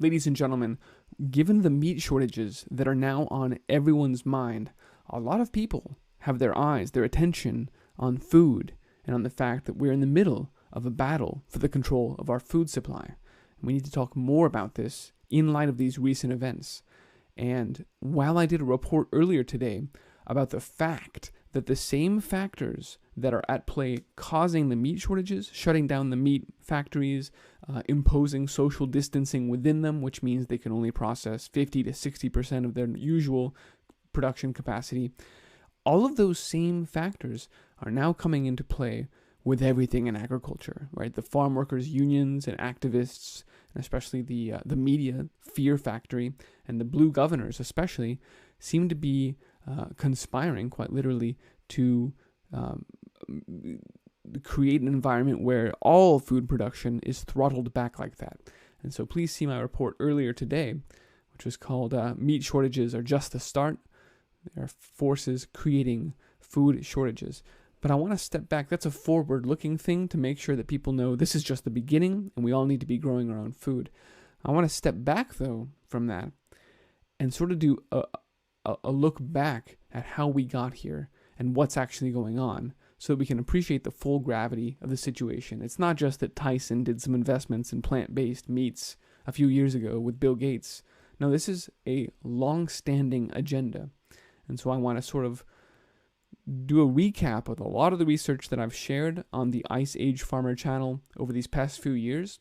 Ladies and gentlemen, given the meat shortages that are now on everyone's mind, a lot of people have their eyes, their attention on food and on the fact that we're in the middle of a battle for the control of our food supply. We need to talk more about this in light of these recent events. And while I did a report earlier today about the fact that the same factors that are at play causing the meat shortages, shutting down the meat factories, imposing social distancing within them, which means they can only process 50 to 60% of their usual production capacity, all of those same factors are now coming into play with everything in agriculture, right? The farm workers' unions and activists, and especially the media fear factory, and the blue governors especially, seem to be conspiring quite literally to create an environment where all food production is throttled back like that. And so please see my report earlier today, which was called Meat Shortages Are Just the Start. There are forces creating food shortages. But I want to step back. That's a forward-looking thing to make sure that people know this is just the beginning and we all need to be growing our own food. I want to step back, though, from that and sort of do a look back at how we got here and what's actually going on so that we can appreciate the full gravity of the situation. It's not just that Tyson did some investments in plant-based meats a few years ago with Bill Gates. No, this is a long-standing agenda. And so I want to sort of do a recap of a lot of the research that I've shared on the Ice Age Farmer channel over these past few years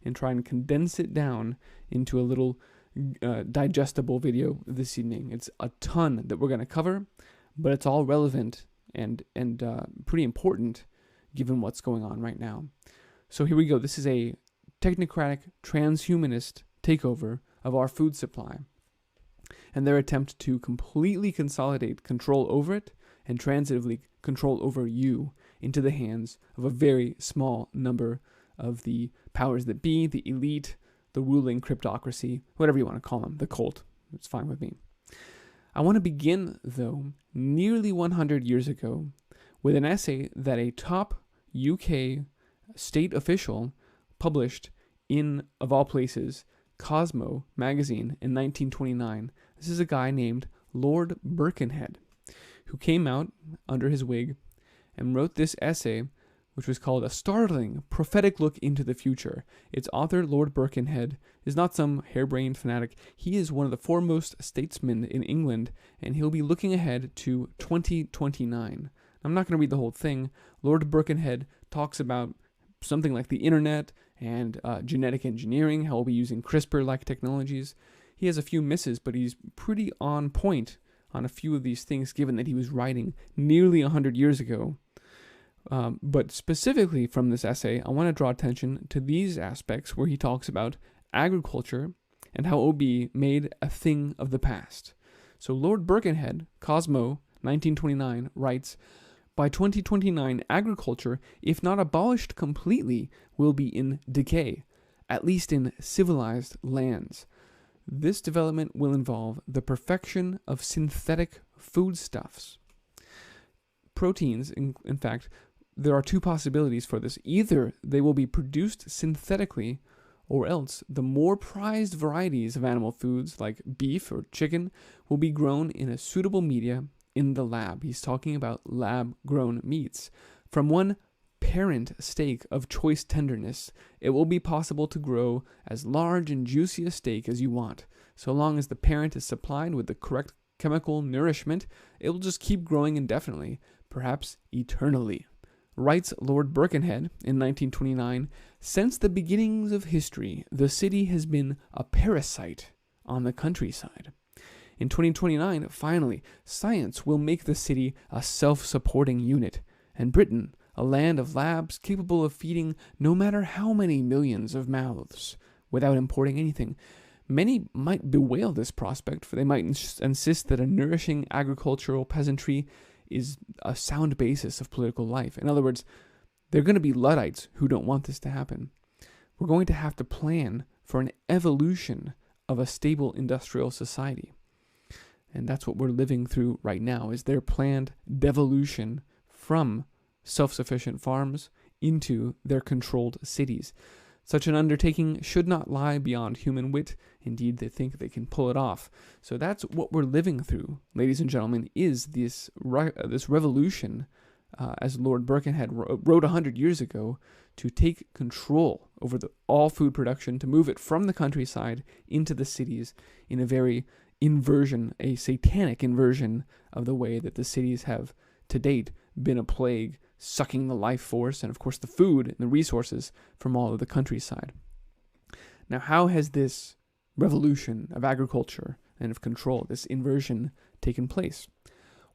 and try and condense it down into a little digestible video this evening. It's a ton that we're going to cover, but it's all relevant and pretty important given what's going on right now. So here we go. This is a technocratic transhumanist takeover of our food supply and their attempt to completely consolidate control over it and transitively control over you into the hands of a very small number of the powers that be, the elite, the ruling cryptocracy, whatever you want to call them, the cult. It's fine with me. I want to begin, though, nearly 100 years ago with an essay that a top UK state official published in, of all places, Cosmo magazine in 1929. This is a guy named Lord Birkenhead, who came out under his wig and wrote this essay, which was called A Startling Prophetic Look into the Future. Its author, Lord Birkenhead, is not some harebrained fanatic. He is one of the foremost statesmen in England, and he'll be looking ahead to 2029. I'm not going to read the whole thing. Lord Birkenhead talks about something like the internet and genetic engineering, how we'll be using CRISPR-like technologies. He has a few misses, but he's pretty on point on a few of these things, given that he was writing nearly 100 years ago. But specifically from this essay, I want to draw attention to these aspects where he talks about agriculture and how it will be made a thing of the past. So Lord Birkenhead, Cosmo, 1929, writes, by 2029, agriculture, if not abolished completely, will be in decay, at least in civilized lands. This development will involve the perfection of synthetic foodstuffs. Proteins, in fact, there are two possibilities for this. Either they will be produced synthetically, or else the more prized varieties of animal foods, like beef or chicken, will be grown in a suitable media in the lab. He's talking about lab-grown meats. From one parent steak of choice tenderness, it will be possible to grow as large and juicy a steak as you want. So long as the parent is supplied with the correct chemical nourishment, it will just keep growing indefinitely, perhaps eternally. Writes Lord Birkenhead in 1929, since the beginnings of history, the city has been a parasite on the countryside. In 2029, finally, science will make the city a self-supporting unit, and Britain a land of labs capable of feeding no matter how many millions of mouths without importing anything. Many might bewail this prospect, for they might insist that a nourishing agricultural peasantry is a sound basis of political life. In other words, there are going to be Luddites who don't want this to happen. We're going to have to plan for an evolution of a stable industrial society. And that's what we're living through right now, is their planned devolution from self-sufficient farms into their controlled cities. Such an undertaking should not lie beyond human wit. Indeed, they think they can pull it off. So that's what we're living through, ladies and gentlemen, is this revolution, as Lord Birkenhead wrote 100 years ago, to take control over all food production, to move it from the countryside into the cities in a very a satanic inversion of the way that the cities have to date been a plague, sucking the life force and, of course, the food and the resources from all of the countryside. Now, how has this revolution of agriculture and of control, this inversion, taken place?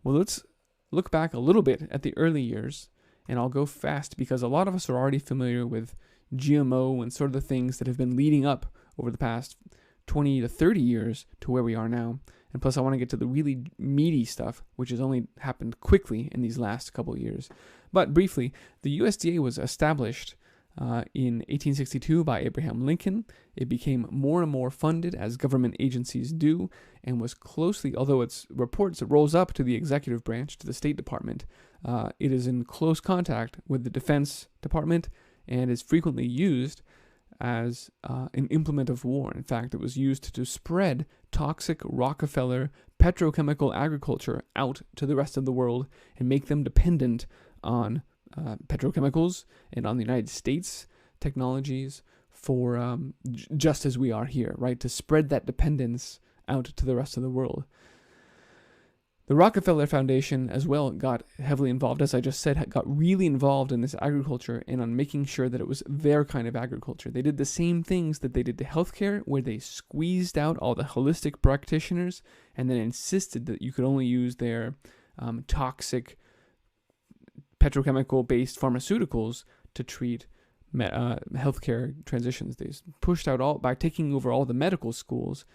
Well, let's look back a little bit at the early years, and I'll go fast because a lot of us are already familiar with GMO and sort of the things that have been leading up over the past 20 to 30 years to where we are now. And plus, I want to get to the really meaty stuff, which has only happened quickly in these last couple of years. But briefly, the USDA was established in 1862 by Abraham Lincoln. It became more and more funded, as government agencies do, and was closely, although its reports rolls up to the executive branch, to the State Department, it is in close contact with the Defense Department and is frequently used as an implement of war. In fact, it was used to spread toxic Rockefeller petrochemical agriculture out to the rest of the world and make them dependent on petrochemicals and on the United States technologies for just as we are here, right? To spread that dependence out to the rest of the world. The Rockefeller Foundation as well got heavily involved, as I just said, got really involved in this agriculture and on making sure that it was their kind of agriculture. They did the same things that they did to healthcare, where they squeezed out all the holistic practitioners and then insisted that you could only use their toxic petrochemical-based pharmaceuticals to treat healthcare transitions. They pushed out by taking over all the medical schools.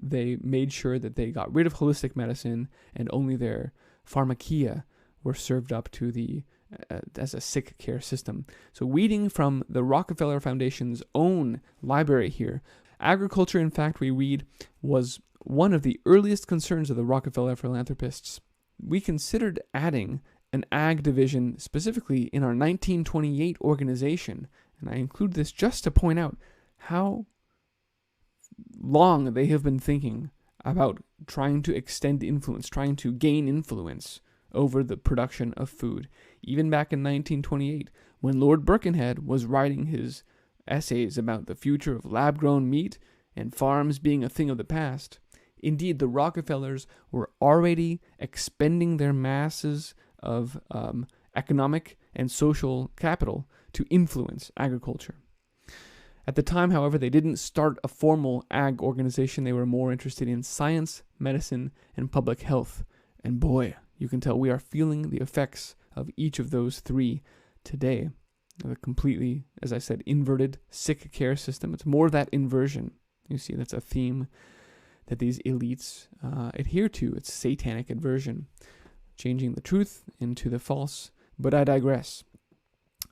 They made sure that they got rid of holistic medicine and only their pharmacia were served up to as a sick care system. So weeding from the Rockefeller Foundation's own library here, agriculture, in fact, we read, was one of the earliest concerns of the Rockefeller philanthropists. We considered adding an ag division specifically in our 1928 organization, and I include this just to point out how long they have been thinking about trying to extend influence, trying to gain influence over the production of food. Even back in 1928, when Lord Birkenhead was writing his essays about the future of lab-grown meat and farms being a thing of the past, indeed, the Rockefellers were already expending their masses of economic and social capital to influence agriculture. At the time, however, they didn't start a formal ag organization. They were more interested in science, medicine, and public health. And boy, you can tell we are feeling the effects of each of those three today. A completely, as I said, inverted sick care system. It's more that inversion. You see, that's a theme that these elites adhere to. It's satanic inversion, changing the truth into the false. But I digress.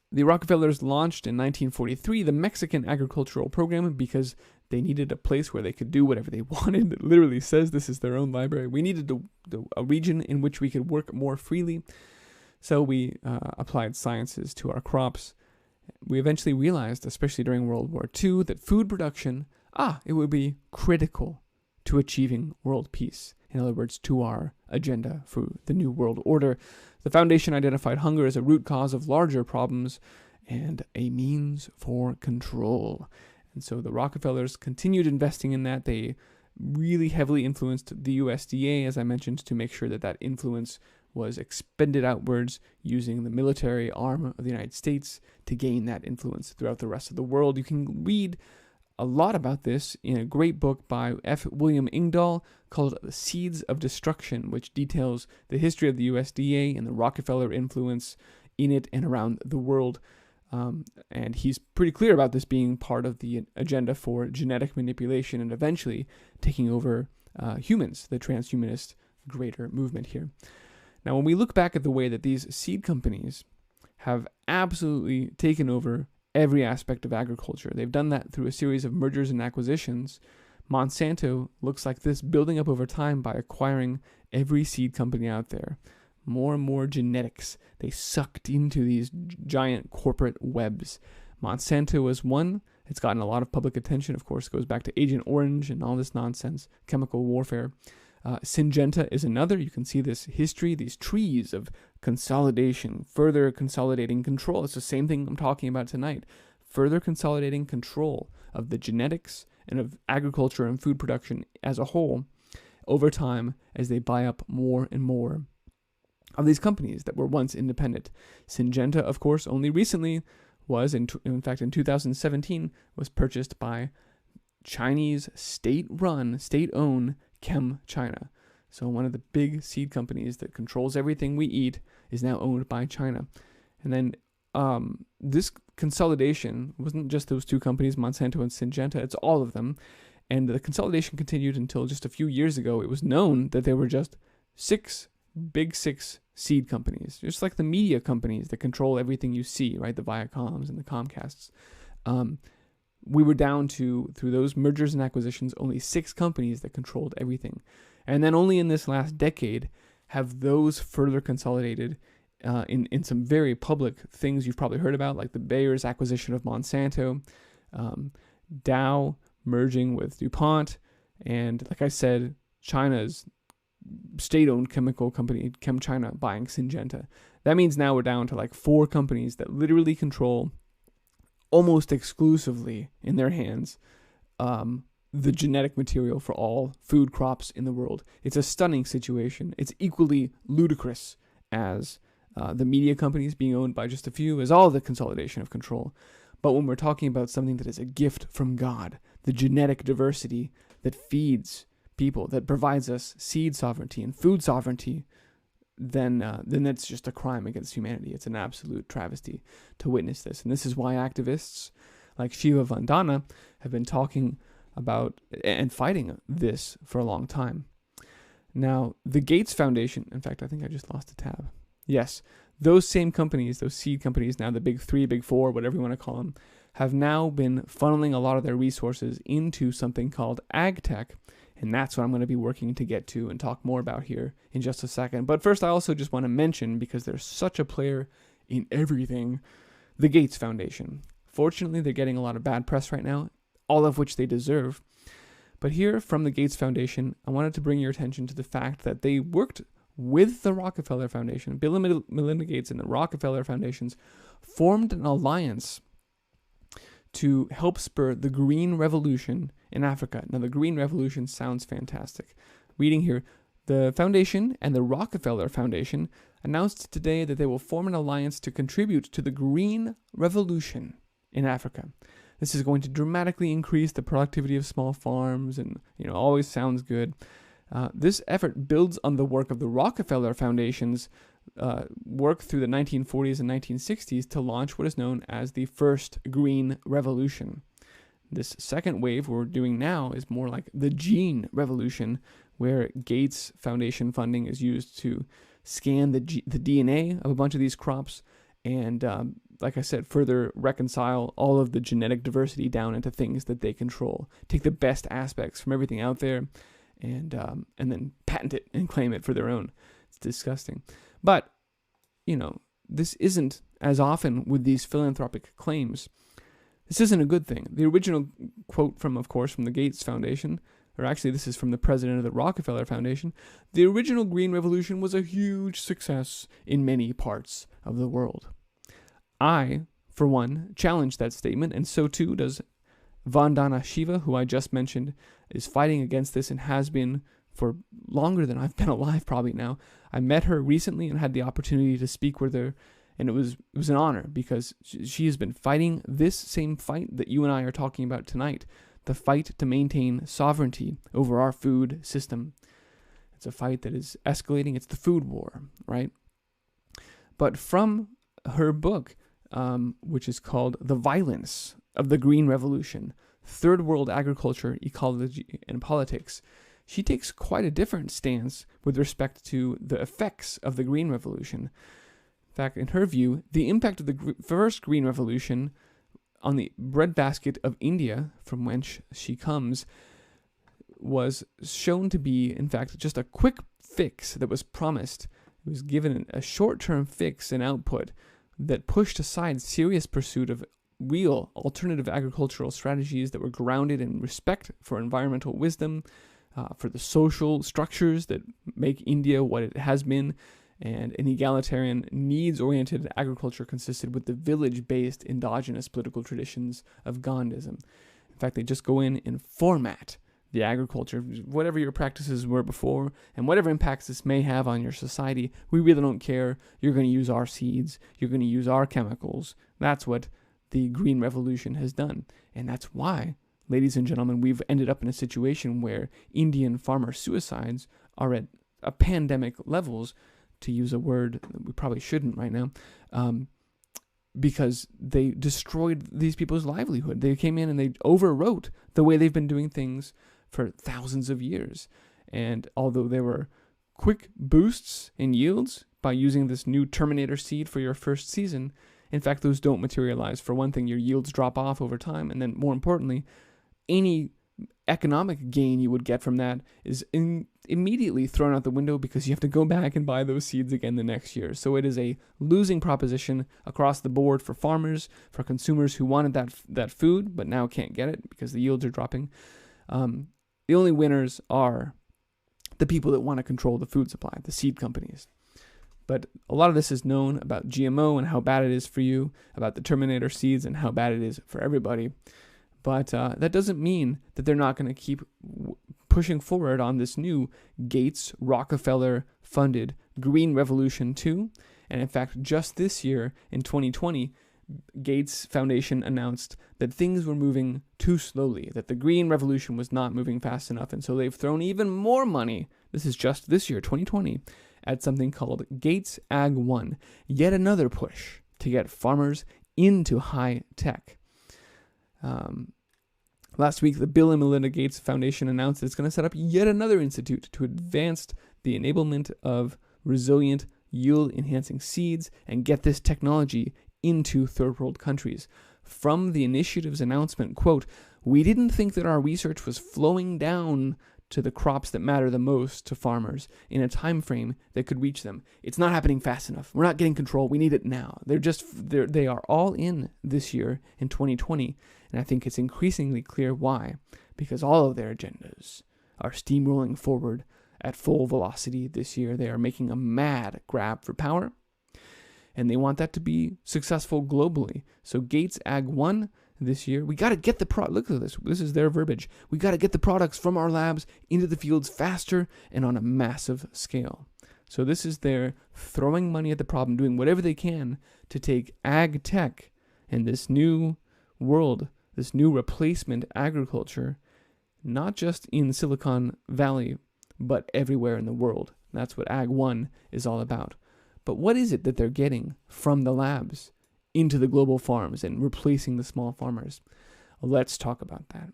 The Rockefellers launched in 1943 the Mexican Agricultural Program because they needed a place where they could do whatever they wanted. It literally says this is their own library. We needed a region in which we could work more freely. So we applied sciences to our crops. We eventually realized, especially during World War II, that food production, it would be critical to achieving world peace. In other words, to our agenda for the New World Order. The Foundation identified hunger as a root cause of larger problems and a means for control. And so the Rockefellers continued investing in that. They really heavily influenced the USDA, as I mentioned, to make sure that that influence was expended outwards using the military arm of the United States to gain that influence throughout the rest of the world. You can read a lot about this in a great book by F. William Ingdahl called The Seeds of Destruction, which details the history of the USDA and the Rockefeller influence in it and around the world. And he's pretty clear about this being part of the agenda for genetic manipulation and eventually taking over humans, the transhumanist greater movement here. Now, when we look back at the way that these seed companies have absolutely taken over every aspect of agriculture. They've done that through a series of mergers and acquisitions. Monsanto looks like this, building up over time by acquiring every seed company out there. More and more genetics. They sucked into these giant corporate webs. Monsanto was one. It's gotten a lot of public attention. Of course, it goes back to Agent Orange and all this nonsense, chemical warfare. Syngenta is another. You can see this history, these trees of consolidation, further consolidating control. It's the same thing I'm talking about tonight. Further consolidating control of the genetics and of agriculture and food production as a whole over time as they buy up more and more of these companies that were once independent. Syngenta, of course, only recently was, in fact, in 2017, was purchased by Chinese state-run, state-owned ChemChina. So one of the big seed companies that controls everything we eat is now owned by China. And then this consolidation wasn't just those two companies, Monsanto and Syngenta, it's all of them. And the consolidation continued until just a few years ago. It was known that there were just six seed companies, just like the media companies that control everything you see, right? The Viacoms and the Comcasts. We were down to, through those mergers and acquisitions, only 6 companies that controlled everything. And then only in this last decade have those further consolidated in some very public things you've probably heard about, like the Bayer's acquisition of Monsanto, Dow merging with DuPont, and like I said, China's state-owned chemical company, ChemChina, buying Syngenta. That means now we're down to like 4 companies that literally control almost exclusively in their hands the genetic material for all food crops in the world. It's a stunning situation. It's equally ludicrous as the media companies being owned by just a few, as all the consolidation of control. But when we're talking about something that is a gift from God, the genetic diversity that feeds people, that provides us seed sovereignty and food sovereignty, then that's just a crime against humanity. It's an absolute travesty to witness this. And this is why activists like Shiva Vandana have been talking about and fighting this for a long time. Now, the Gates Foundation, in fact, I think I just lost a tab. Yes, those same companies, those seed companies, now the big 3, big 4, whatever you want to call them, have now been funneling a lot of their resources into something called ag tech. And that's what I'm going to be working to get to and talk more about here in just a second. But first, I also just want to mention, because there's such a player in everything, the Gates Foundation. Fortunately, they're getting a lot of bad press right now, all of which they deserve. But here from the Gates Foundation, I wanted to bring your attention to the fact that they worked with the Rockefeller Foundation. Bill and Melinda Gates and the Rockefeller Foundations formed an alliance to help spur the Green Revolution in Africa. Now, the Green Revolution sounds fantastic. Reading here, the foundation and the Rockefeller Foundation announced today that they will form an alliance to contribute to the Green Revolution in Africa. This is going to dramatically increase the productivity of small farms and, always sounds good. This effort builds on the work of the Rockefeller Foundation's work through the 1940s and 1960s to launch what is known as the first Green Revolution. This second wave we're doing now is more like the Gene Revolution, where Gates Foundation funding is used to scan the DNA of a bunch of these crops and, like I said, further reconcile all of the genetic diversity down into things that they control. Take the best aspects from everything out there and then patent it and claim it for their own. It's disgusting. But, this isn't, as often with these philanthropic claims, this isn't a good thing. The original quote from the Gates Foundation, or actually this is from the president of the Rockefeller Foundation, the original Green Revolution was a huge success in many parts of the world. I, for one, challenge that statement, and so too does Vandana Shiva, who I just mentioned, is fighting against this and has been for longer than I've been alive probably now. I met her recently and had the opportunity to speak with her, and it was an honor because she has been fighting this same fight that you and I are talking about tonight, the fight to maintain sovereignty over our food system. It's a fight that is escalating. It's the food war, right? But from her book, which is called The Violence of the Green Revolution, Third World Agriculture, Ecology, and Politics, she takes quite a different stance with respect to the effects of the Green Revolution. In fact, in her view, the impact of the first Green Revolution on the breadbasket of India, from whence she comes, was shown to be, in fact, just a quick fix that was promised. It was given a short-term fix and output that pushed aside serious pursuit of real alternative agricultural strategies that were grounded in respect for environmental wisdom, for the social structures that make India what it has been, and an egalitarian, needs-oriented agriculture consisted with the village-based endogenous political traditions of Gandhism. In fact, they just go in and format the agriculture, whatever your practices were before, and whatever impacts this may have on your society, we really don't care. You're going to use our seeds. You're going to use our chemicals. That's what the Green Revolution has done. And that's why, ladies and gentlemen, we've ended up in a situation where Indian farmer suicides are at a pandemic levels, to use a word that we probably shouldn't right now, because they destroyed these people's livelihood. They came in and they overwrote the way they've been doing things for thousands of years. And although there were quick boosts in yields by using this new Terminator seed for your first season, in fact, those don't materialize. For one thing, your yields drop off over time. And then more importantly, any economic gain you would get from that is immediately thrown out the window because you have to go back and buy those seeds again the next year. So it is a losing proposition across the board for farmers, for consumers who wanted that food but now can't get it because the yields are dropping. The only winners are the people that want to control the food supply, the seed companies. But a lot of this is known about GMO and how bad it is for you, about the Terminator seeds and how bad it is for everybody. But that doesn't mean that they're not going to keep pushing forward on this new Gates, Rockefeller-funded Green Revolution 2. And in fact, just this year, in 2020, Gates Foundation announced that things were moving too slowly, that the Green Revolution was not moving fast enough. And so they've thrown even more money, this is just this year, 2020, at something called Gates Ag 1, yet another push to get farmers into high tech. Last week, the Bill and Melinda Gates Foundation announced that it's going to set up yet another institute to advance the enablement of resilient, yield-enhancing seeds and get this technology into third-world countries. From the initiative's announcement, quote, "We didn't think that our research was flowing down to the crops that matter the most to farmers in a time frame that could reach them. It's not happening fast enough. We're not getting control. We need it now." They are all in this year in 2020, and I think it's increasingly clear why, because all of their agendas are steamrolling forward at full velocity this year. They are making a mad grab for power, and they want that to be successful globally. So Gates Ag 1 this year, we got to get the look at this. This is their verbiage. We got to get the products from our labs into the fields faster and on a massive scale. So this is their throwing money at the problem, doing whatever they can to take ag tech and this new world, this new replacement agriculture, not just in Silicon Valley, but everywhere in the world. That's what Ag 1 is all about. But what is it that they're getting from the labs into the global farms and replacing the small farmers? Let's talk about that.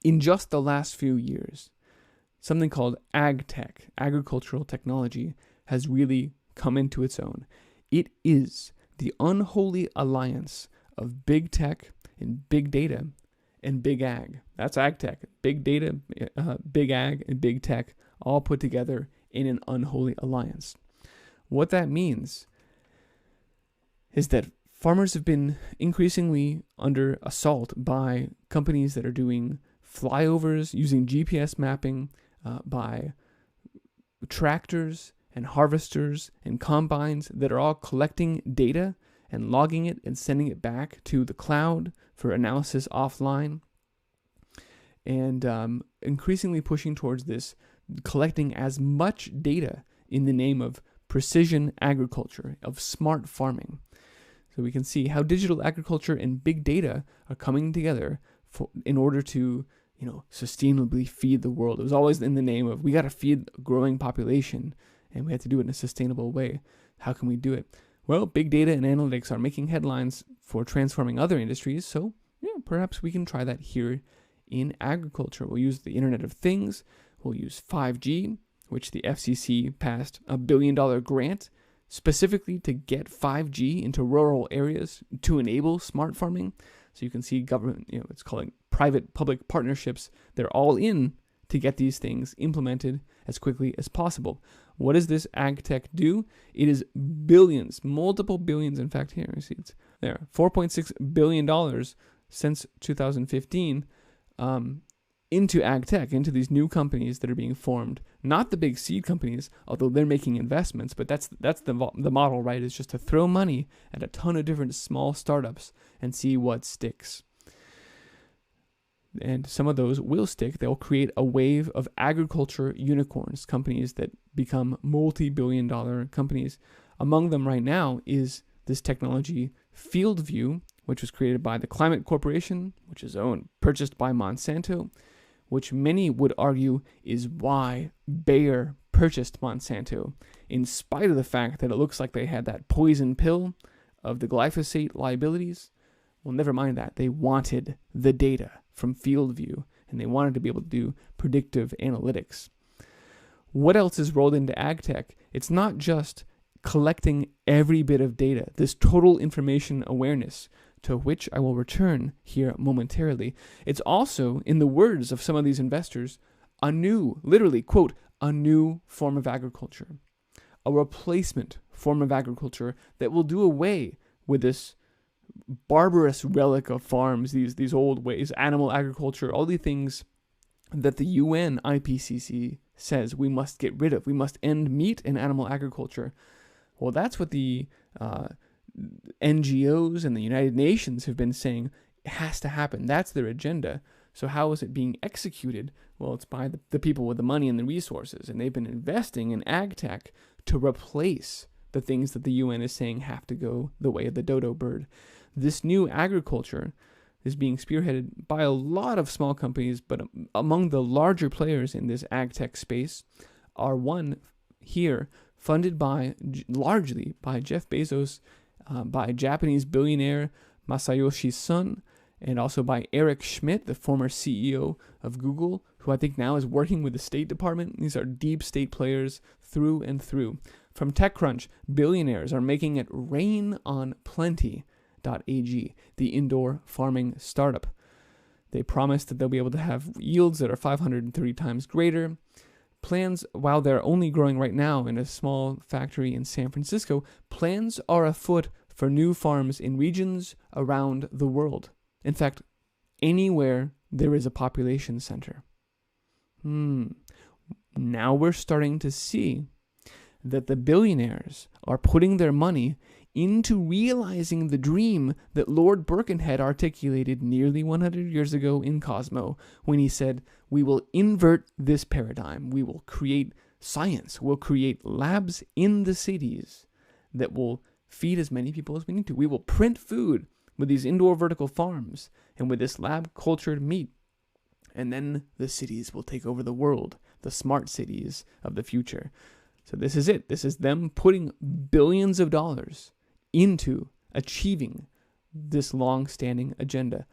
In just the last few years, something called ag tech, agricultural technology, has really come into its own. It is the unholy alliance of big tech and big data and big ag. That's ag tech. Big data, big ag, and big tech all put together in an unholy alliance. What that means is that farmers have been increasingly under assault by companies that are doing flyovers using GPS mapping, by tractors and harvesters and combines that are all collecting data and logging it and sending it back to the cloud for analysis offline, and increasingly pushing towards this, collecting as much data in the name of precision agriculture, of smart farming. So we can see how digital agriculture and big data are coming together in order to, sustainably feed the world. It was always in the name of, we got to feed a growing population, and we have to do it in a sustainable way. How can we do it? Well, big data and analytics are making headlines for transforming other industries, so perhaps we can try that here in agriculture. We'll use the Internet of Things. We'll use 5G, which the FCC passed a $1 billion grant specifically to get 5G into rural areas to enable smart farming. So you can see government, it's calling private-public partnerships. They're all in to get these things implemented as quickly as possible. What does this ag tech do? It is billions, multiple billions. In fact, here, you see it's There, $4.6 billion since 2015 into ag tech, into these new companies that are being formed. Not the big seed companies, although they're making investments, but that's the model, right? Is just to throw money at a ton of different small startups and see what sticks. And some of those will stick. They'll create a wave of agriculture unicorns, companies that become multi-billion-dollar companies. Among them right now is this technology FieldView, which was created by the Climate Corporation, which is purchased by Monsanto, which many would argue is why Bayer purchased Monsanto, in spite of the fact that it looks like they had that poison pill of the glyphosate liabilities. Well, never mind that. They wanted the data from FieldView, and they wanted to be able to do predictive analytics. What else is rolled into ag tech? It's not just collecting every bit of data, this total information awareness, to which I will return here momentarily. It's also, in the words of some of these investors, a new, literally, quote, a new form of agriculture, a replacement form of agriculture that will do away with this barbarous relic of farms, these old ways, animal agriculture, all the things that the UN IPCC says we must get rid of. We must end meat and animal agriculture. Well, that's what the NGOs and the United Nations have been saying has to happen. That's their agenda. So how is it being executed? Well, it's by the people with the money and the resources, and they've been investing in ag tech to replace the things that the UN is saying have to go the way of the dodo bird. This new agriculture is being spearheaded by a lot of small companies, but among the larger players in this ag tech space are one here funded largely by Jeff Bezos, by Japanese billionaire Masayoshi Son, and also by Eric Schmidt, the former CEO of Google, who I think now is working with the State Department. These are deep state players through and through. From TechCrunch, billionaires are making it rain on plenty.ag, the indoor farming startup. They promise that they'll be able to have yields that are 530 times greater. Plans, while they're only growing right now in a small factory in San Francisco, plans are afoot for new farms in regions around the world. In fact, anywhere there is a population center. Now we're starting to see that the billionaires are putting their money into realizing the dream that Lord Birkenhead articulated nearly 100 years ago in Cosmo, when he said, we will invert this paradigm. We will create science. We'll create labs in the cities that will feed as many people as we need to. We will print food with these indoor vertical farms and with this lab-cultured meat. And then the cities will take over the world, the smart cities of the future. So this is it. This is them putting billions of dollars into achieving this long-standing agenda.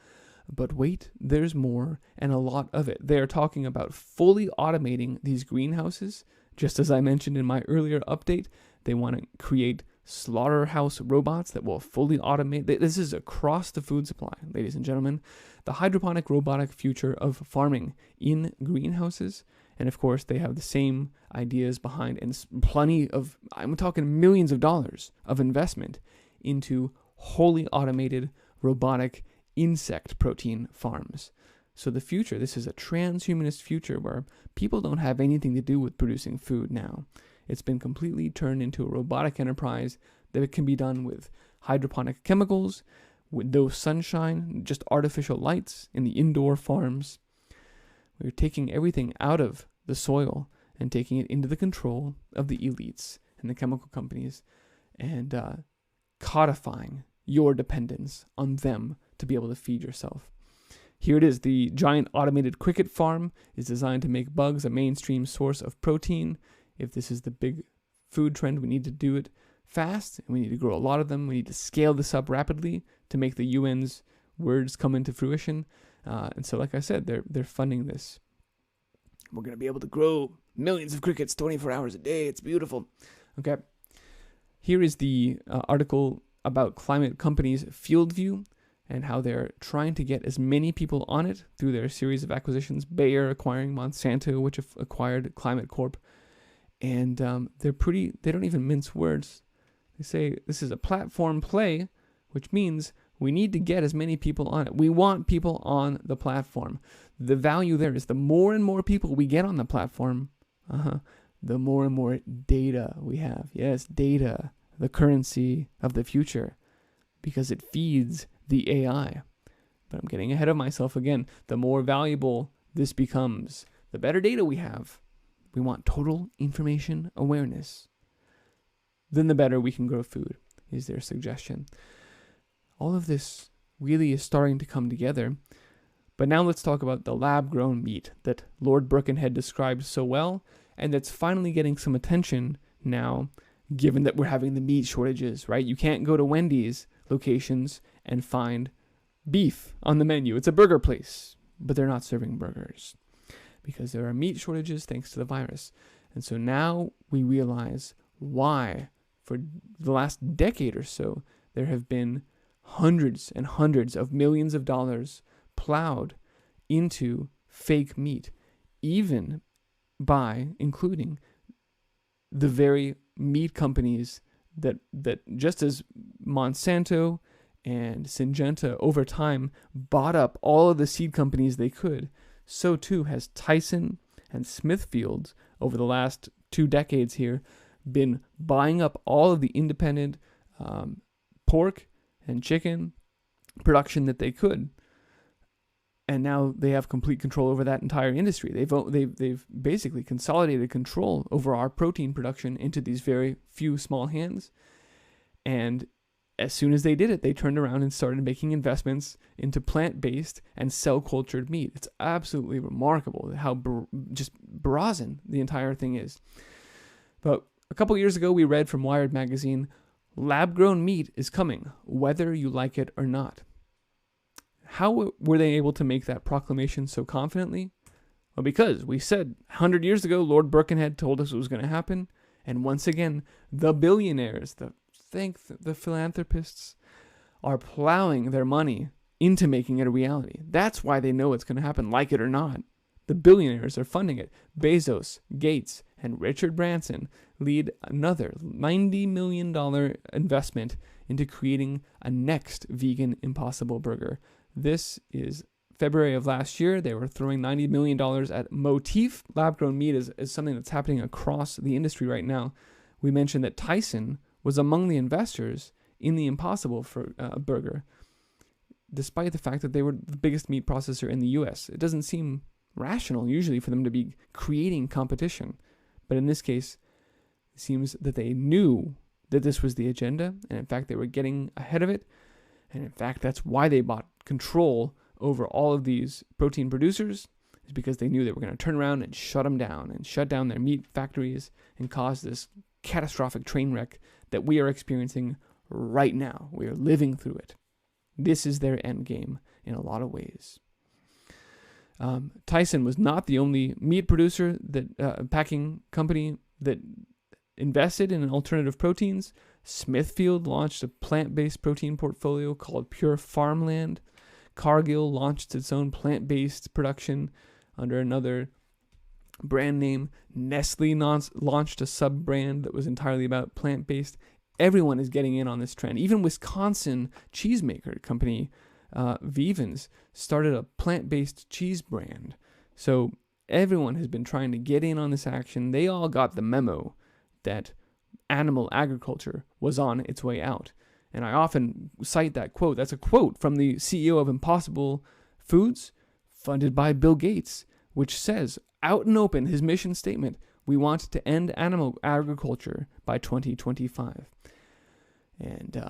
But wait, there's more, and a lot of it. They're talking about fully automating these greenhouses. Just as I mentioned in my earlier update, they want to create slaughterhouse robots that will fully automate. This is across the food supply, ladies and gentlemen. The hydroponic robotic future of farming in greenhouses. And of course, they have the same ideas behind, and plenty of, I'm talking millions of dollars of investment into wholly automated robotic insect protein farms. So the future, this is a transhumanist future where people don't have anything to do with producing food now. It's been completely turned into a robotic enterprise that can be done with hydroponic chemicals, with no sunshine, just artificial lights in the indoor farms. We're taking everything out of the soil and taking it into the control of the elites and the chemical companies, and codifying your dependence on them to be able to feed yourself. Here it is. The giant automated cricket farm is designed to make bugs a mainstream source of protein. If this is the big food trend, we need to do it fast, and we need to grow a lot of them. We need to scale this up rapidly to make the UN's words come into fruition. And so, like I said, they're funding this. We're going to be able to grow millions of crickets 24 hours a day. It's beautiful. Okay. Here is the article about climate companies FieldView and how they're trying to get as many people on it through their series of acquisitions. Bayer acquiring Monsanto, which acquired Climate Corp. And they don't even mince words. They say this is a platform play which means we need to get as many people on it. We want people on the platform. The value there is the more and more people we get on the platform, the more and more data we have. Yes, data, the currency of the future, because it feeds the AI. But I'm getting ahead of myself again. The more valuable this becomes, the better data we have. We want total information awareness. Then the better we can grow food, is their suggestion. All of this really is starting to come together. But now let's talk about the lab-grown meat that Lord Birkenhead described so well, and that's finally getting some attention now, given that we're having the meat shortages, right? You can't go to Wendy's locations and find beef on the menu. It's a burger place, but they're not serving burgers because there are meat shortages thanks to the virus. And so now we realize why, for the last decade or so, there have been hundreds and hundreds of millions of dollars plowed into fake meat, even by including the very meat companies that just as Monsanto and Syngenta over time bought up all of the seed companies they could, so too has Tyson and Smithfield over the last 2 decades here been buying up all of the independent pork and chicken production that they could. And now they have complete control over that entire industry. They've basically consolidated control over our protein production into these very few small hands. And as soon as they did it, they turned around and started making investments into plant-based and cell-cultured meat. It's absolutely remarkable how just brazen the entire thing is. But a couple years ago, we read from Wired magazine, lab-grown meat is coming, whether you like it or not. How were they able to make that proclamation so confidently? Well, because we said 100 years ago, Lord Birkenhead told us it was going to happen. And once again, the billionaires, the philanthropists, are plowing their money into making it a reality. That's why they know it's going to happen, like it or not. The billionaires are funding it. Bezos, Gates, and Richard Branson lead another $90 million investment into creating a next vegan Impossible Burger. This is February of last year. They were throwing $90 million at Motif. Lab-grown meat is something that's happening across the industry right now. We mentioned that Tyson was among the investors in the Impossible Burger, despite the fact that they were the biggest meat processor in the U.S. It doesn't seem rational usually for them to be creating competition. But in this case, it seems that they knew that this was the agenda, and in fact, they were getting ahead of it. And in fact, that's why they bought control over all of these protein producers, is because they knew they were going to turn around and shut them down and shut down their meat factories and cause this catastrophic train wreck that we are experiencing right now. We are living through it. This is their end game in a lot of ways. Tyson was not the only meat producer, packing company that invested in alternative proteins. Smithfield launched a plant-based protein portfolio called Pure Farmland. Cargill launched its own plant-based production under another brand name. Nestle launched a sub-brand that was entirely about plant-based. Everyone is getting in on this trend. Even Wisconsin cheesemaker company Vivens started a plant-based cheese brand. So everyone has been trying to get in on this action. They all got the memo that animal agriculture was on its way out. And I often cite that quote. That's a quote from the CEO of Impossible Foods, funded by Bill Gates, which says, out and open, his mission statement, we want to end animal agriculture by 2025. And,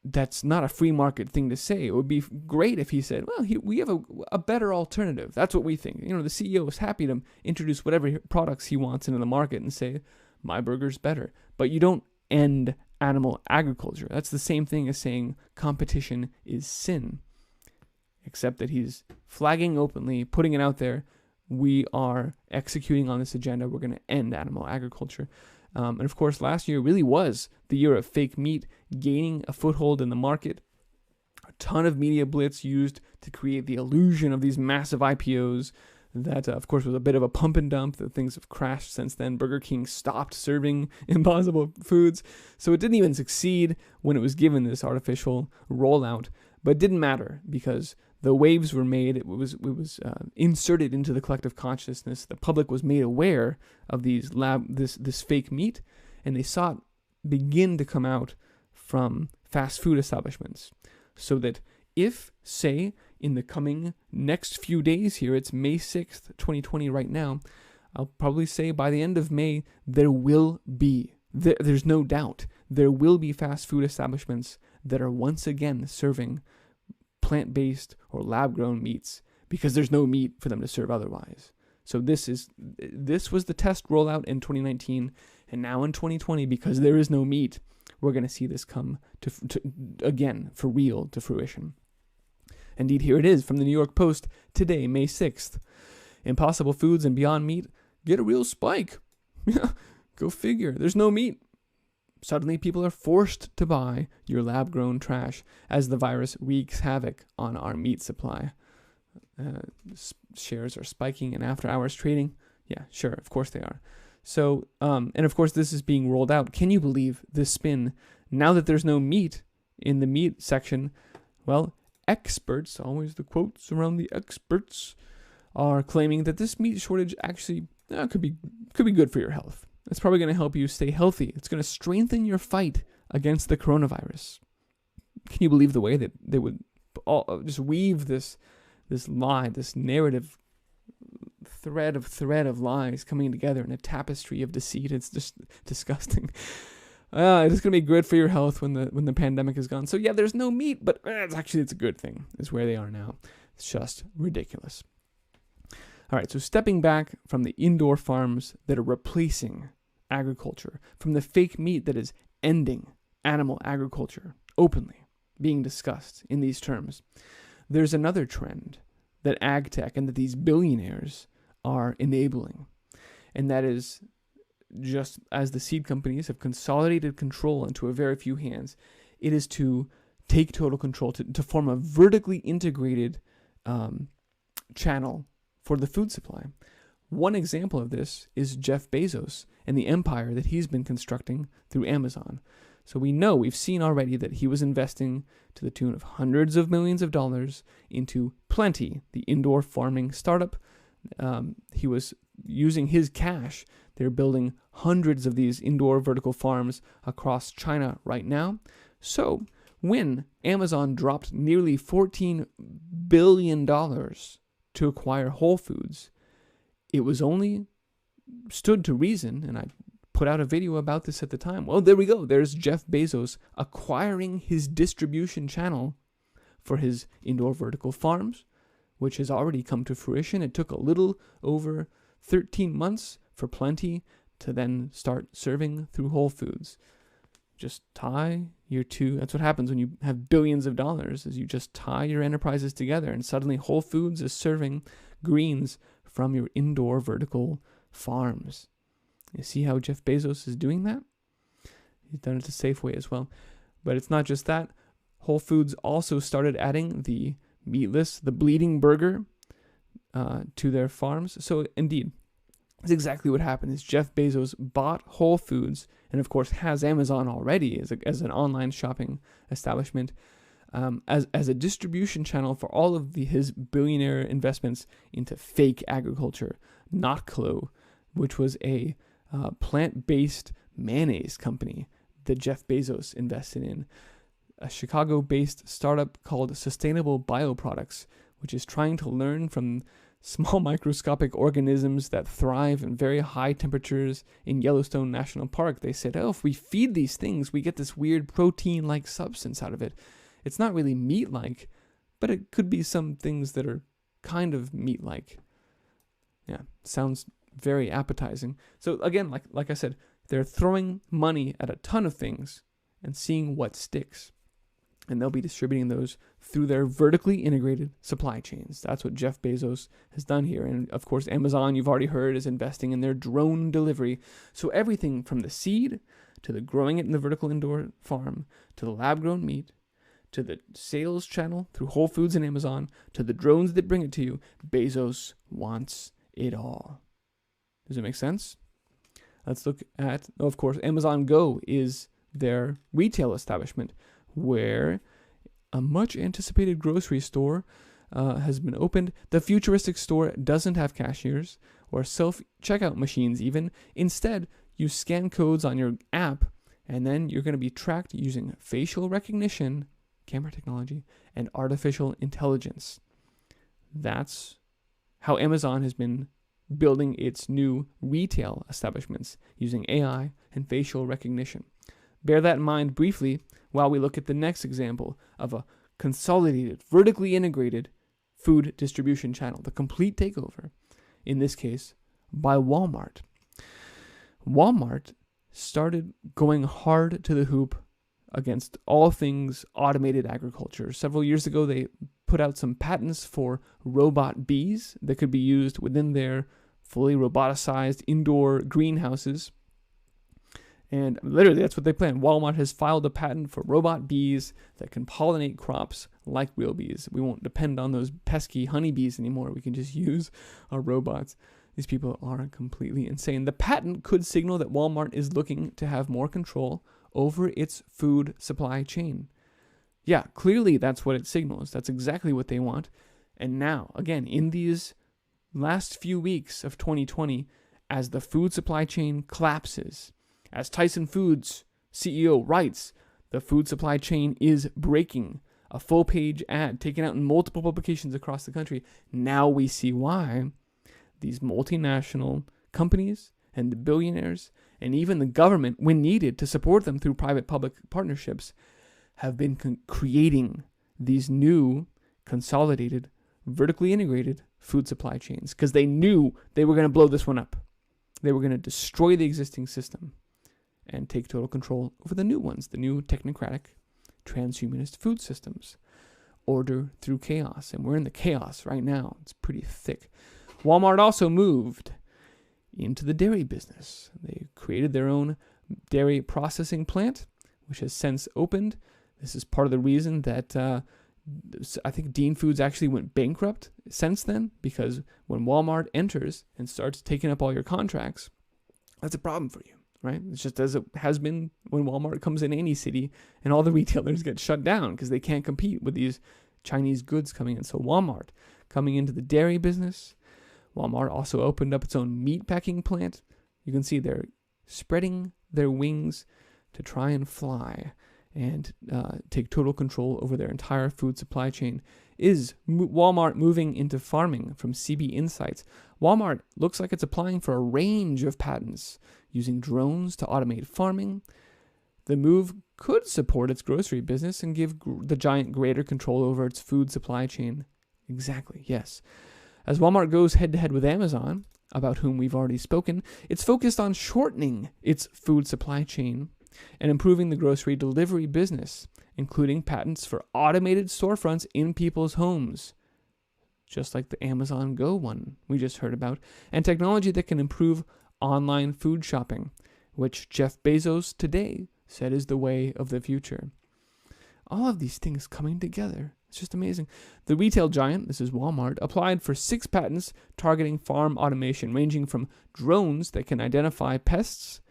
that's not a free market thing to say. It would be great if he said, well, we have a better alternative. That's what we think. The CEO is happy to introduce whatever products he wants into the market and say, my burger's better. But you don't end animal agriculture. That's the same thing as saying competition is sin. Except that he's flagging openly, putting it out there. We are executing on this agenda. We're going to end animal agriculture. And of course, last year really was the year of fake meat gaining a foothold in the market. A ton of media blitz used to create the illusion of these massive IPOs. That, of course, was a bit of a pump and dump. That things have crashed since then. Burger King stopped serving Impossible Foods. So it didn't even succeed when it was given this artificial rollout. But it didn't matter because the waves were made. It was inserted into the collective consciousness. The public was made aware of this fake meat, and they saw it begin to come out from fast food establishments. So that if, say, in the coming next few days here, it's May 6th, 2020 right now, I'll probably say by the end of May, there will be, there's no doubt, there will be fast food establishments that are once again serving plant-based or lab-grown meats because there's no meat for them to serve otherwise. So this was the test rollout in 2019, and now in 2020, because there is no meat, we're going to see this come to again, for real, to fruition. Indeed, here it is from the New York Post today, May 6th. Impossible Foods and Beyond Meat get a real spike. Go figure. There's no meat. Suddenly, people are forced to buy your lab-grown trash as the virus wreaks havoc on our meat supply. Shares are spiking in after-hours trading. Yeah, sure, of course they are. So, and of course, this is being rolled out. Can you believe this spin? Now that there's no meat in the meat section, well, experts, always the quotes around the experts, are claiming that this meat shortage actually could be good for your health. It's probably going to help you stay healthy. It's going to strengthen your fight against the coronavirus. Can you believe the way that they would all just weave this lie, this narrative thread of lies coming together in a tapestry of deceit? It's just disgusting. It's going to be good for your health when the pandemic is gone. So yeah, there's no meat, but it's a good thing, is where they are now. It's just ridiculous. All right, so stepping back from the indoor farms that are replacing agriculture, from the fake meat that is ending animal agriculture openly being discussed in these terms, there's another trend that ag tech and that these billionaires are enabling. And that is, just as the seed companies have consolidated control into a very few hands, it is to take total control, to form a vertically integrated channel for the food supply. One example of this is Jeff Bezos and the empire that he's been constructing through Amazon. So we've seen already that he was investing to the tune of hundreds of millions of dollars into Plenty, the indoor farming startup. He was using his cash. They're building hundreds of these indoor vertical farms across China right now. So when Amazon dropped nearly $14 billion to acquire Whole Foods, it was only stood to reason, and I put out a video about this at the time. Well, there we go. There's Jeff Bezos acquiring his distribution channel for his indoor vertical farms, which has already come to fruition. It took a little over 13 months for Plenty to then start serving through Whole Foods. Just tie your two. That's what happens when you have billions of dollars, is you just tie your enterprises together, and suddenly Whole Foods is serving greens from your indoor vertical farms. You see how Jeff Bezos is doing that? He's done it to Safeway as well. But it's not just that. Whole Foods also started adding the meatless, the bleeding burger to their farms. So indeed, that's exactly what happened. Is Jeff Bezos bought Whole Foods, and of course has Amazon already as an online shopping establishment, as a distribution channel for all of his billionaire investments into fake agriculture. Notclo, which was a plant-based mayonnaise company that Jeff Bezos invested in. A Chicago-based startup called Sustainable Bioproducts, which is trying to learn from small microscopic organisms that thrive in very high temperatures in Yellowstone National Park. They said, if we feed these things, we get this weird protein-like substance out of it. It's not really meat-like, but it could be some things that are kind of meat-like. Yeah, sounds very appetizing. So again, like I said, they're throwing money at a ton of things and seeing what sticks. And they'll be distributing those through their vertically integrated supply chains. That's what Jeff Bezos has done here. And of course, Amazon, you've already heard, is investing in their drone delivery. So everything from the seed to the growing it in the vertical indoor farm to the lab-grown meat to the sales channel through Whole Foods and Amazon, to the drones that bring it to you, Bezos wants it all. Does it make sense? Let's look at, of course, Amazon Go is their retail establishment where a much anticipated grocery store has been opened. The futuristic store doesn't have cashiers or self-checkout machines even. Instead, you scan codes on your app, and then you're going to be tracked using facial recognition, camera technology, and artificial intelligence. That's how Amazon has been building its new retail establishments using AI and facial recognition. Bear that in mind briefly while we look at the next example of a consolidated, vertically integrated food distribution channel, the complete takeover, in this case, by Walmart. Walmart started going hard to the hoop against all things automated agriculture. Several years ago, they put out some patents for robot bees that could be used within their fully roboticized indoor greenhouses. And literally, that's what they plan. Walmart has filed a patent for robot bees that can pollinate crops like real bees. We won't depend on those pesky honeybees anymore. We can just use our robots. These people are completely insane. The patent could signal that Walmart is looking to have more control over its food supply chain. Yeah, clearly that's what it signals. That's exactly what they want. And now, again, in these last few weeks of 2020, as the food supply chain collapses, as Tyson Foods CEO writes, the food supply chain is breaking. A full-page ad taken out in multiple publications across the country. Now we see why these multinational companies and the billionaires and even the government, when needed to support them through private-public partnerships, have been creating these new, consolidated, vertically integrated food supply chains because they knew they were going to blow this one up. They were going to destroy the existing system and take total control over the new ones, the new technocratic, transhumanist food systems. Order through chaos. And we're in the chaos right now. It's pretty thick. Walmart also moved into the dairy business. They created their own dairy processing plant, which has since opened. This is part of the reason that I think Dean Foods actually went bankrupt since then, because when Walmart enters and starts taking up all your contracts, that's a problem for you. Right? It's just as it has been when Walmart comes in any city and all the retailers get shut down because they can't compete with these Chinese goods coming in. So Walmart coming into the dairy business. Walmart also opened up its own meat packing plant. You can see they're spreading their wings to try and fly and take total control over their entire food supply chain. Is Walmart moving into farming from CB Insights? Walmart looks like it's applying for a range of patents using drones to automate farming. The move could support its grocery business and give the giant greater control over its food supply chain. Exactly, yes. As Walmart goes head-to-head with Amazon, about whom we've already spoken, it's focused on shortening its food supply chain and improving the grocery delivery business, including patents for automated storefronts in people's homes, just like the Amazon Go one we just heard about, and technology that can improve online food shopping, which Jeff Bezos today said is the way of the future. All of these things coming together. It's just amazing. The retail giant, this is Walmart, applied for 6 patents targeting farm automation, ranging from drones that can identify pests,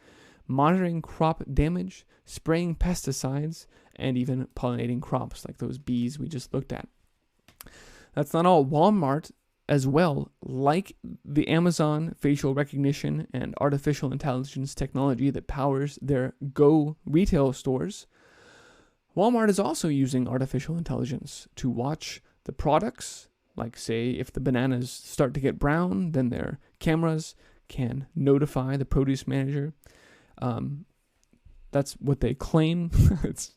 monitoring crop damage, spraying pesticides, and even pollinating crops like those bees we just looked at. That's not all. Walmart as well, like the Amazon facial recognition and artificial intelligence technology that powers their Go retail stores, Walmart is also using artificial intelligence to watch the products, like say if the bananas start to get brown, then their cameras can notify the produce manager. That's what they claim. It's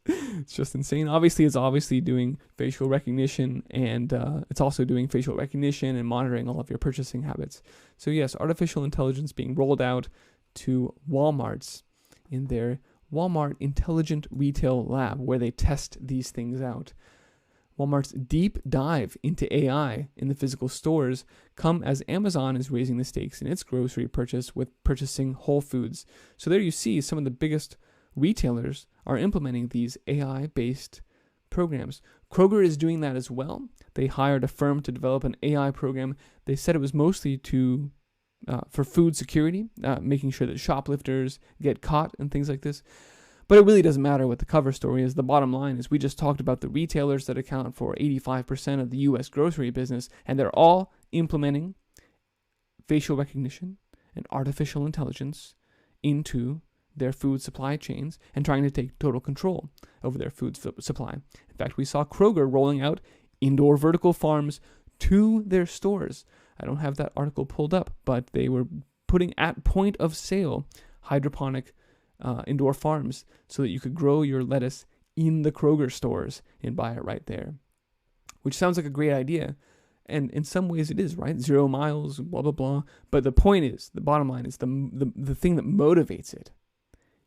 just insane. Obviously, it's obviously doing facial recognition, and it's also doing facial recognition and monitoring all of your purchasing habits. So yes, artificial intelligence being rolled out to Walmarts in their Walmart Intelligent Retail Lab, where they test these things out. Walmart's deep dive into AI in the physical stores come as Amazon is raising the stakes in its grocery purchase with purchasing Whole Foods. So there you see some of the biggest retailers are implementing these AI-based programs. Kroger is doing that as well. They hired a firm to develop an AI program. They said it was mostly for food security, making sure that shoplifters get caught and things like this. But it really doesn't matter what the cover story is. The bottom line is we just talked about the retailers that account for 85% of the U.S. grocery business, and they're all implementing facial recognition and artificial intelligence into their food supply chains and trying to take total control over their food supply. In fact, we saw Kroger rolling out indoor vertical farms to their stores. I don't have that article pulled up, but they were putting at point of sale hydroponic indoor farms so that you could grow your lettuce in the Kroger stores and buy it right there, which sounds like a great idea. And in some ways it is, right? 0 miles, blah, blah, blah. But the point is, the bottom line is the thing that motivates it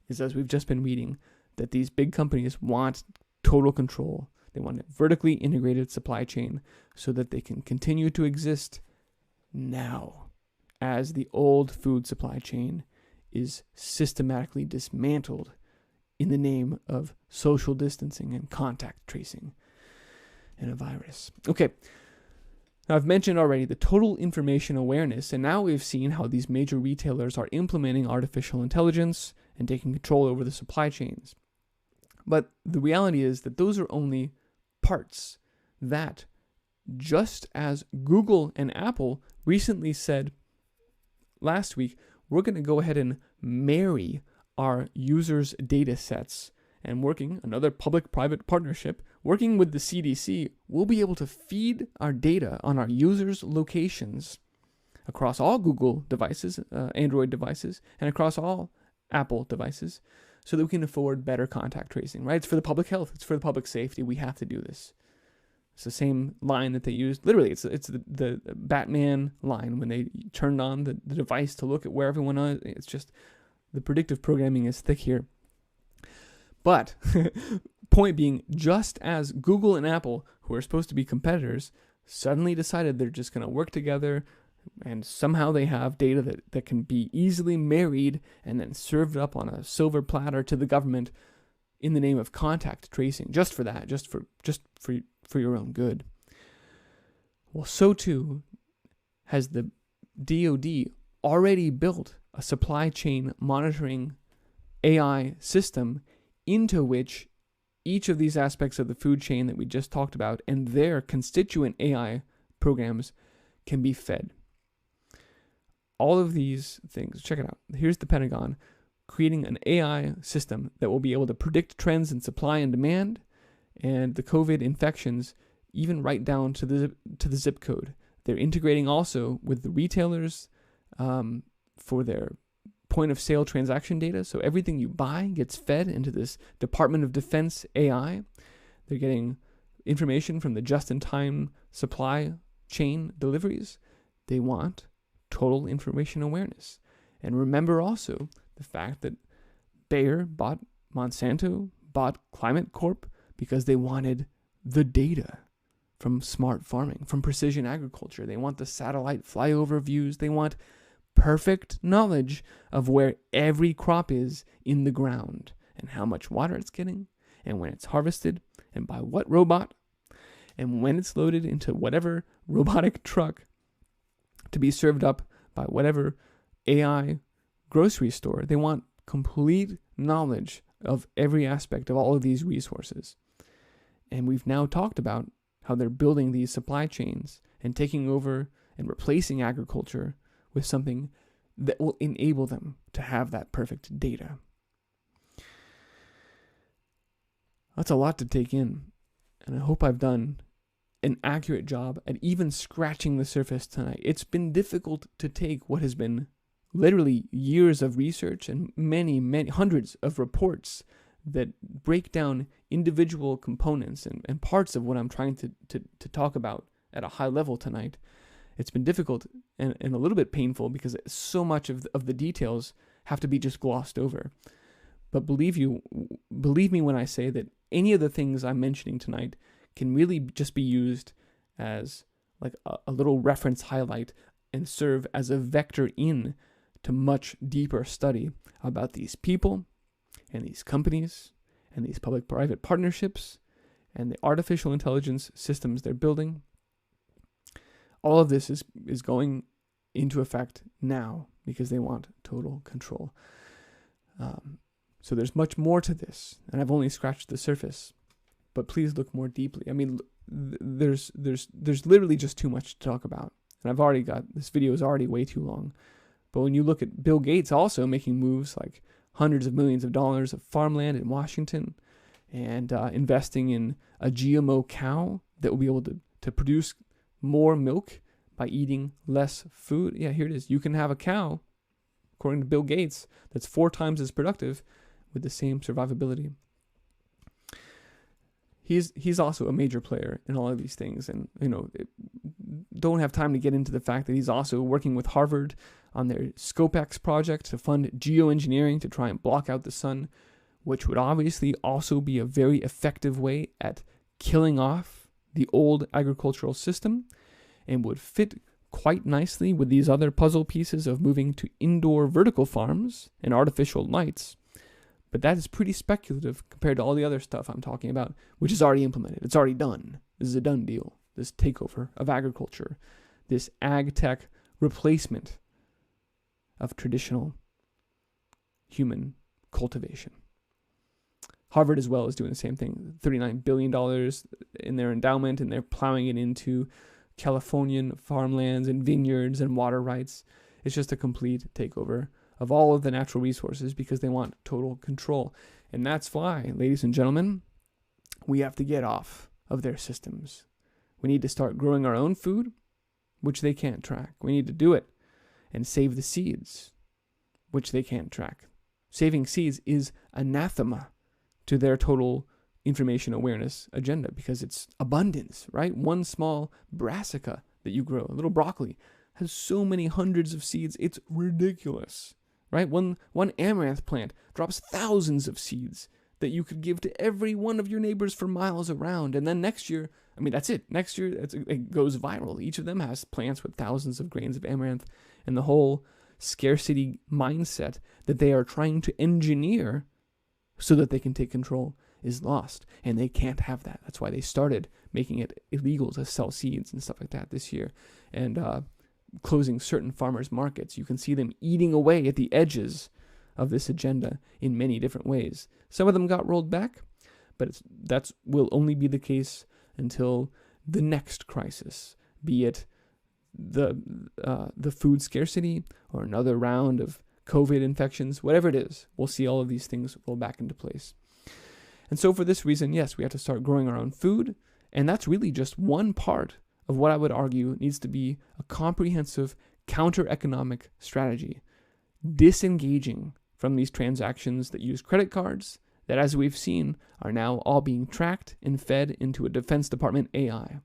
is, as we've just been reading, that these big companies want total control. They want a vertically integrated supply chain so that they can continue to exist now as the old food supply chain is systematically dismantled in the name of social distancing and contact tracing and a virus. Okay. Now, I've mentioned already the total information awareness, and now we've seen how these major retailers are implementing artificial intelligence and taking control over the supply chains. But the reality is that those are only parts. That, just as Google and Apple recently said last week, we're going to go ahead and marry our users' data sets, and another public-private partnership, working with the CDC, we'll be able to feed our data on our users' locations across all Google devices, Android devices, and across all Apple devices, so that we can afford better contact tracing, right? It's for the public health. It's for the public safety. We have to do this. It's the same line that they used. Literally, it's the Batman line when they turned on the device to look at where everyone is. It's just the predictive programming is thick here. But point being, just as Google and Apple, who are supposed to be competitors, suddenly decided they're just going to work together, and somehow they have data that can be easily married and then served up on a silver platter to the government in the name of contact tracing, just for that, just for your own good. Well, so too has the DoD already built a supply chain monitoring AI system into which each of these aspects of the food chain that we just talked about and their constituent AI programs can be fed. All of these things, check it out. Here's the Pentagon creating an AI system that will be able to predict trends in supply and demand and the COVID infections, even right down to the zip code. They're integrating also with the retailers for their point of sale transaction data. So everything you buy gets fed into this Department of Defense AI. They're getting information from the just-in-time supply chain deliveries. They want total information awareness. And remember also the fact that Bayer bought Monsanto, bought Climate Corp because they wanted the data from smart farming, from precision agriculture. They want the satellite flyover views. They want perfect knowledge of where every crop is in the ground and how much water it's getting and when it's harvested and by what robot and when it's loaded into whatever robotic truck to be served up by whatever AI grocery store. They want complete knowledge of every aspect of all of these resources. And we've now talked about how they're building these supply chains and taking over and replacing agriculture with something that will enable them to have that perfect data. That's a lot to take in, and I hope I've done an accurate job at even scratching the surface tonight. It's been difficult to take what has been literally years of research and many hundreds of reports that break down individual components and parts of what I'm trying to talk about at a high level tonight. It's been difficult and a little bit painful because so much of the details have to be just glossed over. But believe me when I say that any of the things I'm mentioning tonight can really just be used as like a little reference highlight and serve as a vector in to much deeper study about these people and these companies and these public-private partnerships and the artificial intelligence systems they're building, all of this is going into effect now because they want total control. So there's much more to this, and I've only scratched the surface. But please look more deeply. I mean, there's literally just too much to talk about, and I've already got this video is already way too long. But when you look at Bill Gates also making moves like hundreds of millions of dollars of farmland in Washington, and investing in a GMO cow that will be able to produce more milk by eating less food. Yeah, here it is. You can have a cow, according to Bill Gates, that's 4 times as productive with the same survivability. He's also a major player in all of these things, and don't have time to get into the fact that he's also working with Harvard on their ScopeX project to fund geoengineering to try and block out the sun, which would obviously also be a very effective way at killing off the old agricultural system, and would fit quite nicely with these other puzzle pieces of moving to indoor vertical farms and artificial lights. But that is pretty speculative compared to all the other stuff I'm talking about, which is already implemented. It's already done. This is a done deal. This takeover of agriculture, this ag tech replacement of traditional human cultivation. Harvard as well is doing the same thing. $39 billion in their endowment, and they're plowing it into Californian farmlands and vineyards and water rights. It's just a complete takeover of all of the natural resources because they want total control. And that's why, ladies and gentlemen, we have to get off of their systems. We need to start growing our own food, which they can't track. We need to do it and save the seeds, which they can't track. Saving seeds is anathema to their total information awareness agenda because it's abundance, right? One small brassica that you grow, a little broccoli, has so many hundreds of seeds, it's ridiculous, right? One amaranth plant drops thousands of seeds that you could give to every one of your neighbors for miles around. And then next year, I mean, that's it. Next year, it goes viral. Each of them has plants with thousands of grains of amaranth, and the whole scarcity mindset that they are trying to engineer so that they can take control is lost, and they can't have that. That's why they started making it illegal to sell seeds and stuff like that this year, and closing certain farmers markets. You can see them eating away at the edges of this agenda in many different ways. Some of them got rolled back, but that will only be the case until the next crisis, be it the food scarcity or another round of COVID infections, whatever it is. We'll see all of these things roll back into place. And so for this reason, yes, we have to start growing our own food, and that's really just one part of what I would argue needs to be a comprehensive counter-economic strategy, disengaging from these transactions that use credit cards that, as we've seen, are now all being tracked and fed into a Defense Department AI.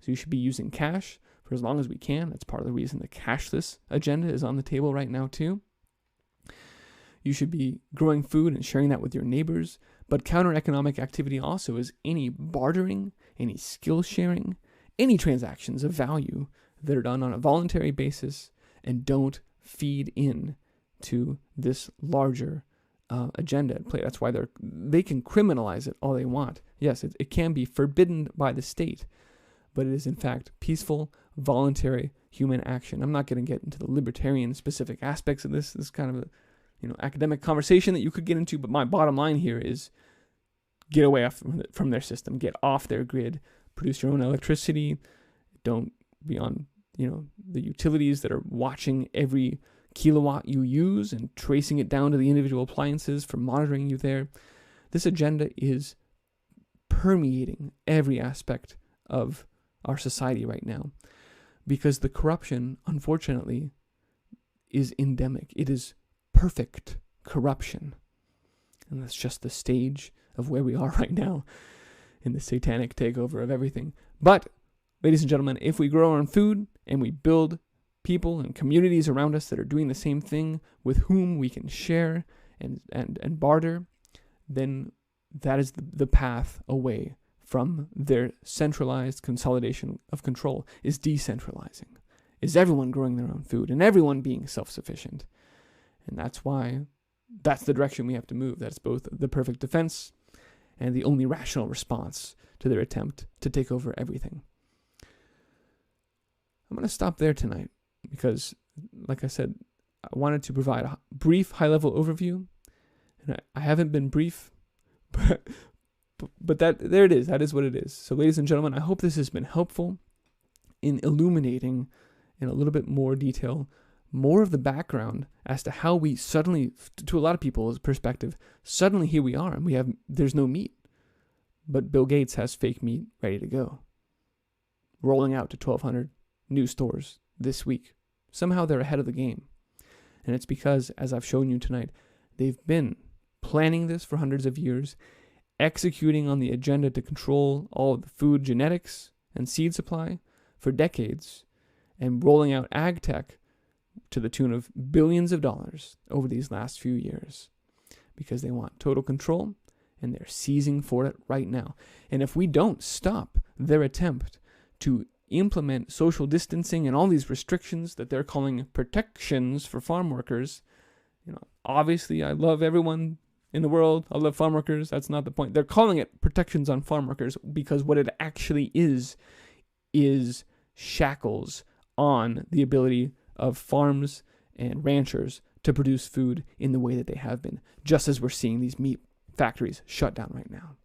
So you should be using cash for as long as we can. That's part of the reason the cashless agenda is on the table right now too. You should be growing food and sharing that with your neighbors. But counter-economic activity also is any bartering, any skill sharing, any transactions of value that are done on a voluntary basis and don't feed in to this larger agenda at play. That's why they can criminalize it all they want. Yes, it can be forbidden by the state, but it is in fact peaceful, voluntary human action. I'm not going to get into the libertarian specific aspects of this. This is kind of a academic conversation that you could get into, but my bottom line here is get away from their system, get off their grid, produce your own electricity, don't be on the utilities that are watching every kilowatt you use and tracing it down to the individual appliances for monitoring you there. This agenda is permeating every aspect of our society right now because the corruption, unfortunately, is endemic. It is perfect corruption. And that's just the stage of where we are right now in the satanic takeover of everything. But, ladies and gentlemen, if we grow our own food and we build people and communities around us that are doing the same thing with whom we can share and barter, then that is the path away from their centralized consolidation of control, is decentralizing, is everyone growing their own food and everyone being self-sufficient. And that's why that's the direction we have to move. That's both the perfect defense and the only rational response to their attempt to take over everything. I'm going to stop there tonight because, like I said, I wanted to provide a brief high-level overview, and I haven't been brief, but there it is. That is what it is. So, ladies and gentlemen, I hope this has been helpful in illuminating in a little bit more detail more of the background as to how we suddenly, to a lot of people's perspective, suddenly here we are and there's no meat. But Bill Gates has fake meat ready to go, rolling out to 1,200 new stores this week. Somehow they're ahead of the game. And it's because, as I've shown you tonight, they've been planning this for hundreds of years, executing on the agenda to control all of the food genetics and seed supply for decades, and rolling out ag tech to the tune of billions of dollars over these last few years, because they want total control, and they're seizing for it right now. And if we don't stop their attempt to implement social distancing and all these restrictions that they're calling protections for farm workers, obviously I love everyone in the world. I love farm workers. That's not the point. They're calling it protections on farm workers because what it actually is shackles on the ability of farms and ranchers to produce food in the way that they have been, just as we're seeing these meat factories shut down right now.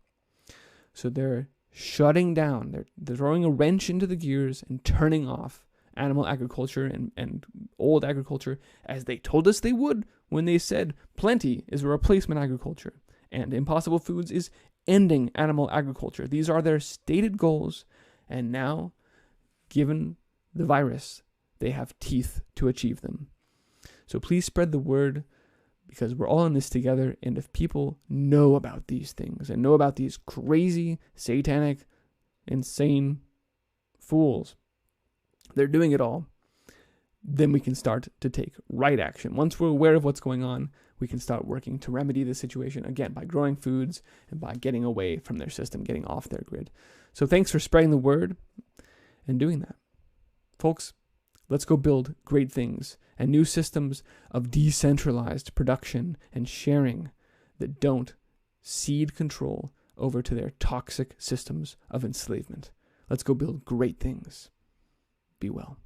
So they're shutting down, they're throwing a wrench into the gears and turning off animal agriculture and old agriculture, as they told us they would when they said plenty is a replacement agriculture and Impossible Foods is ending animal agriculture. These are their stated goals, and now, given the virus, they have teeth to achieve them. So please spread the word, because we're all in this together, and if people know about these things and know about these crazy, satanic, insane fools, they're doing it all, then we can start to take right action. Once we're aware of what's going on, we can start working to remedy the situation, again, by growing foods and by getting away from their system, getting off their grid. So thanks for spreading the word and doing that. Folks, let's go build great things and new systems of decentralized production and sharing that don't cede control over to their toxic systems of enslavement. Let's go build great things. Be well.